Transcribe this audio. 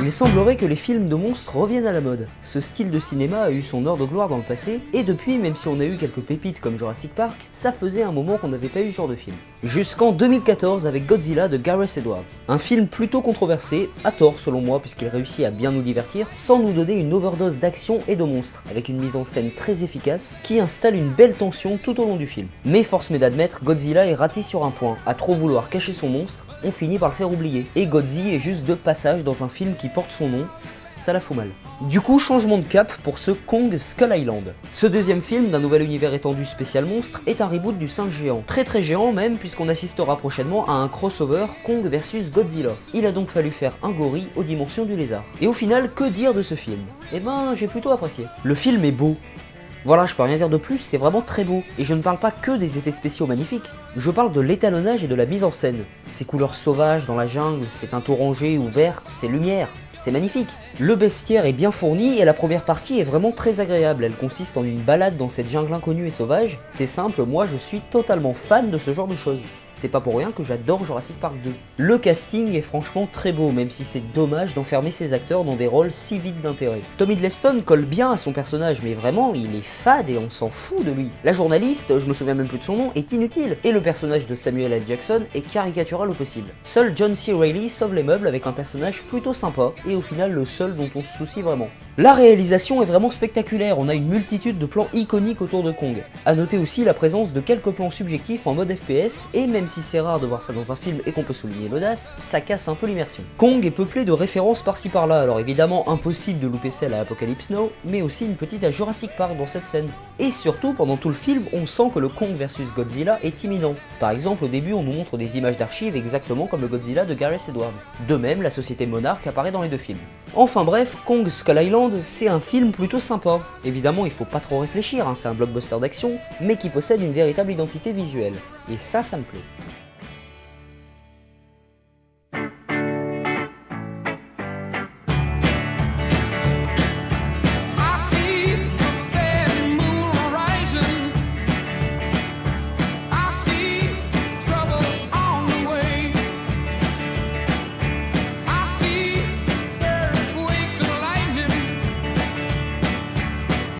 Il semblerait que les films de monstres reviennent à la mode. Ce style de cinéma a eu son heure de gloire dans le passé, et depuis, même si on a eu quelques pépites comme Jurassic Park, ça faisait un moment qu'on n'avait pas eu ce genre de film. Jusqu'en 2014 avec Godzilla de Gareth Edwards. Un film plutôt controversé, à tort selon moi puisqu'il réussit à bien nous divertir, sans nous donner une overdose d'action et de monstres, avec une mise en scène très efficace qui installe une belle tension tout au long du film. Mais force m'est d'admettre, Godzilla est raté sur un point, à trop vouloir cacher son monstre, on finit par le faire oublier. Et Godzilla est juste de passage dans un film qui porte son nom, ça la fout mal. Du coup, changement de cap pour ce Kong Skull Island. Ce deuxième film d'un nouvel univers étendu spécial monstre est un reboot du singe géant. Très géant même puisqu'on assistera prochainement à un crossover Kong vs Godzilla. Il a donc fallu faire un gorille aux dimensions du lézard. Et au final, que dire de ce film? Eh ben, j'ai plutôt apprécié. Le film est beau. Voilà, je peux rien dire de plus, c'est vraiment très beau. Et je ne parle pas que des effets spéciaux magnifiques. Je parle de l'étalonnage et de la mise en scène. Ces couleurs sauvages dans la jungle, ces teintes orangées ou vertes, ces lumières, c'est magnifique. Le bestiaire est bien fourni et la première partie est vraiment très agréable. Elle consiste en une balade dans cette jungle inconnue et sauvage. C'est simple, moi je suis totalement fan de ce genre de choses. C'est pas pour rien que j'adore Jurassic Park 2. Le casting est franchement très beau, même si c'est dommage d'enfermer ces acteurs dans des rôles si vides d'intérêt. Tom Hiddleston colle bien à son personnage, mais vraiment, il est fade et on s'en fout de lui. La journaliste, je me souviens même plus de son nom, est inutile, et le personnage de Samuel L. Jackson est caricatural au possible. Seul John C. Reilly sauve les meubles avec un personnage plutôt sympa, et au final le seul dont on se soucie vraiment. La réalisation est vraiment spectaculaire, on a une multitude de plans iconiques autour de Kong. A noter aussi la présence de quelques plans subjectifs en mode FPS, et même si c'est rare de voir ça dans un film et qu'on peut souligner l'audace, ça casse un peu l'immersion. Kong est peuplé de références par-ci par-là, alors évidemment impossible de louper celle à Apocalypse Now, mais aussi une petite à Jurassic Park dans cette scène. Et surtout, pendant tout le film, on sent que le Kong vs Godzilla est imminent. Par exemple, au début, on nous montre des images d'archives exactement comme le Godzilla de Gareth Edwards. De même, la société Monarch apparaît dans les deux films. Enfin bref, Kong Skull Island, c'est un film plutôt sympa. Évidemment, il faut pas trop réfléchir, c'est un blockbuster d'action, mais qui possède une véritable identité visuelle. Et ça me plaît.